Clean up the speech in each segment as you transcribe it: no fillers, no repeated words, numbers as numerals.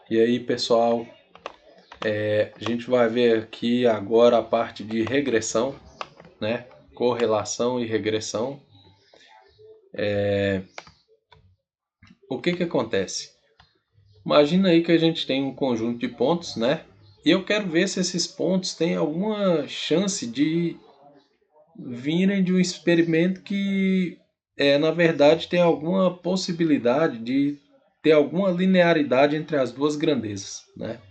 E aí, pessoal, a gente vai ver aqui agora a parte de regressão, né? Correlação e regressão. O que acontece? Imagina aí que a gente tem um conjunto de pontos, né? E eu quero ver se esses pontos têm alguma chance de virem de um experimento que, na verdade, tem alguma possibilidade de ter alguma linearidade entre as duas grandezas, né?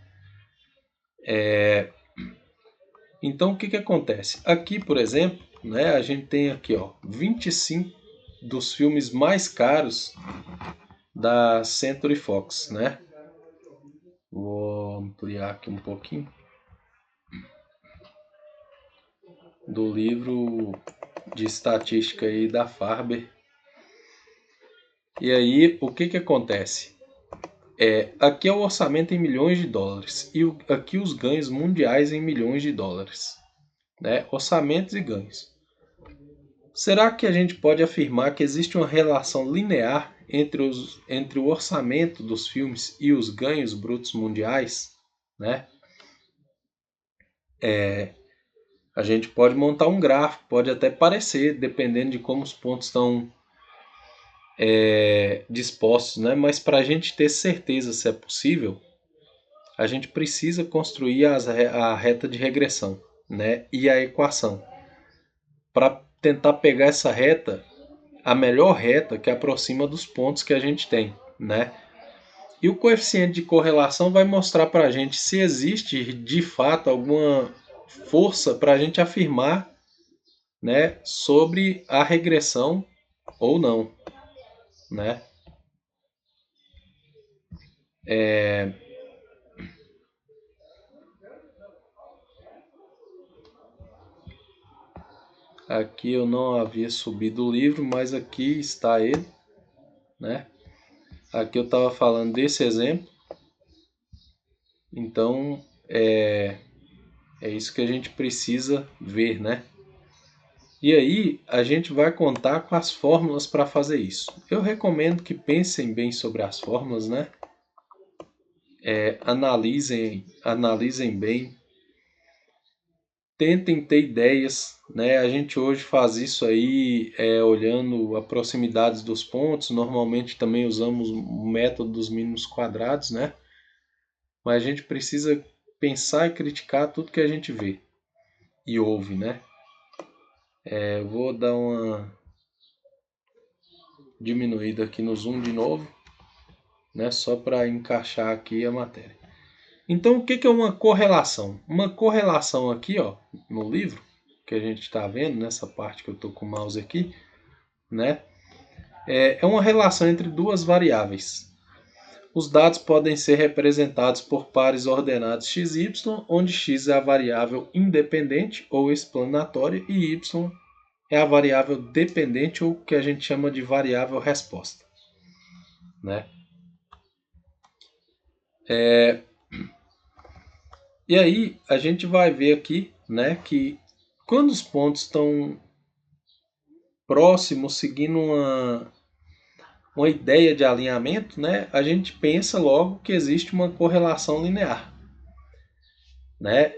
Então, o que acontece? Aqui, por exemplo, né, a gente tem aqui, ó, 25 dos filmes mais caros da Century Fox, né? Vou ampliar aqui um pouquinho do livro de estatística aí da Farber. E aí, o que acontece? Aqui é o orçamento em milhões de dólares e aqui os ganhos mundiais em milhões de dólares, né? Orçamentos e ganhos. Será que a gente pode afirmar que existe uma relação linear entre o orçamento dos filmes e os ganhos brutos mundiais, né? A gente pode montar um gráfico, pode até parecer, dependendo de como os pontos estão dispostos, né? Mas para a gente ter certeza se é possível, a gente precisa construir a reta de regressão, né? E a equação para tentar pegar essa reta, a melhor reta que aproxima dos pontos que a gente tem, né? E o coeficiente de correlação vai mostrar para a gente se existe de fato alguma força para a gente afirmar, né, sobre a regressão ou não, né? Aqui eu não havia subido o livro, mas aqui está ele, né? Aqui eu estava falando desse exemplo, então é isso que a gente precisa ver, né? E aí a gente vai contar com as fórmulas para fazer isso. Eu recomendo que pensem bem sobre as fórmulas, né? Analisem bem, tentem ter ideias, né? A gente hoje faz isso aí olhando a proximidades dos pontos. Normalmente também usamos o método dos mínimos quadrados, né? Mas a gente precisa pensar e criticar tudo que a gente vê e ouve, né? Eu vou dar uma diminuída aqui no zoom de novo, né? Só para encaixar aqui a matéria. Então, o que é uma correlação? Uma correlação aqui, ó, no livro, que a gente está vendo, nessa parte que eu estou com o mouse aqui, né? É uma relação entre duas variáveis. Os dados podem ser representados por pares ordenados x e y, onde x é a variável independente ou explanatória e y é a variável dependente ou que a gente chama de variável resposta, né? E aí a gente vai ver aqui, né, que quando os pontos estão próximos, seguindo uma ideia de alinhamento, né, a gente pensa logo que existe uma correlação linear, né?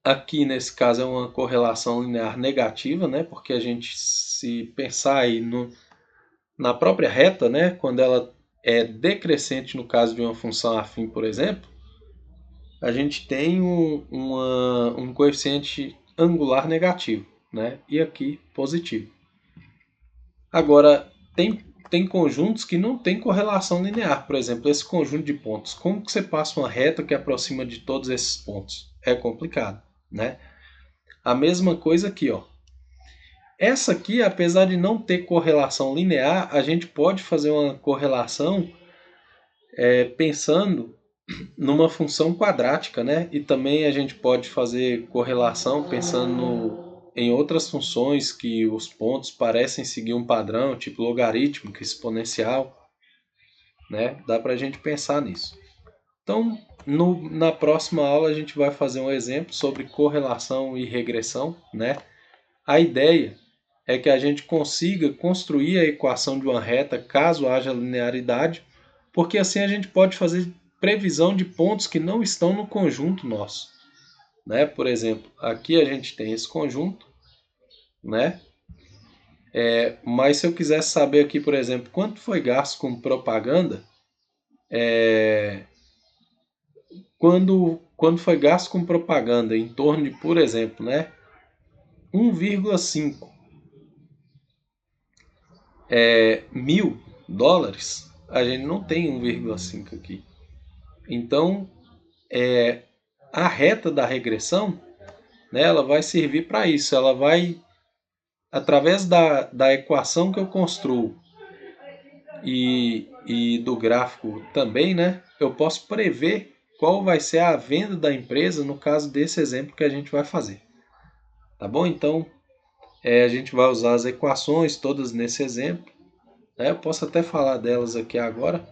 Aqui nesse caso é uma correlação linear negativa, né, porque a gente se pensar aí na própria reta, né, quando ela é decrescente no caso de uma função afim, por exemplo, a gente tem um coeficiente angular negativo, né? E aqui positivo. Agora, tem conjuntos que não tem correlação linear. Por exemplo, esse conjunto de pontos. Como que você passa uma reta que aproxima de todos esses pontos? É complicado, né? A mesma coisa aqui, ó. Essa aqui, apesar de não ter correlação linear, a gente pode fazer uma correlação pensando numa função quadrática, né? E também a gente pode fazer correlação pensando em outras funções que os pontos parecem seguir um padrão, tipo logarítmica, exponencial, né? Dá para a gente pensar nisso. Então, na próxima aula a gente vai fazer um exemplo sobre correlação e regressão, né? A ideia é que a gente consiga construir a equação de uma reta caso haja linearidade, porque assim a gente pode fazer previsão de pontos que não estão no conjunto nosso, né? Por exemplo, aqui a gente tem esse conjunto, né? Mas se eu quisesse saber aqui, por exemplo, quanto foi gasto com propaganda, quando foi gasto com propaganda em torno de, por exemplo, né, 1,5 mil dólares, a gente não tem 1,5 aqui. Então, a reta da regressão, né, ela vai servir para isso. Ela vai, através da equação que eu construo e do gráfico também, né, eu posso prever qual vai ser a venda da empresa no caso desse exemplo que a gente vai fazer. Tá bom? Então, a gente vai usar as equações todas nesse exemplo. Né? Eu posso até falar delas aqui agora.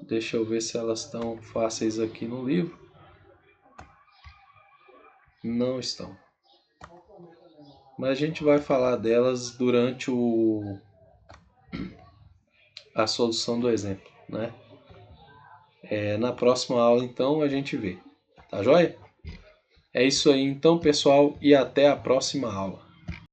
Deixa eu ver se elas estão fáceis aqui no livro. Não estão. Mas a gente vai falar delas durante a solução do exemplo. Né? Na próxima aula, então, a gente vê. Tá joia? É isso aí, então, pessoal, e até a próxima aula.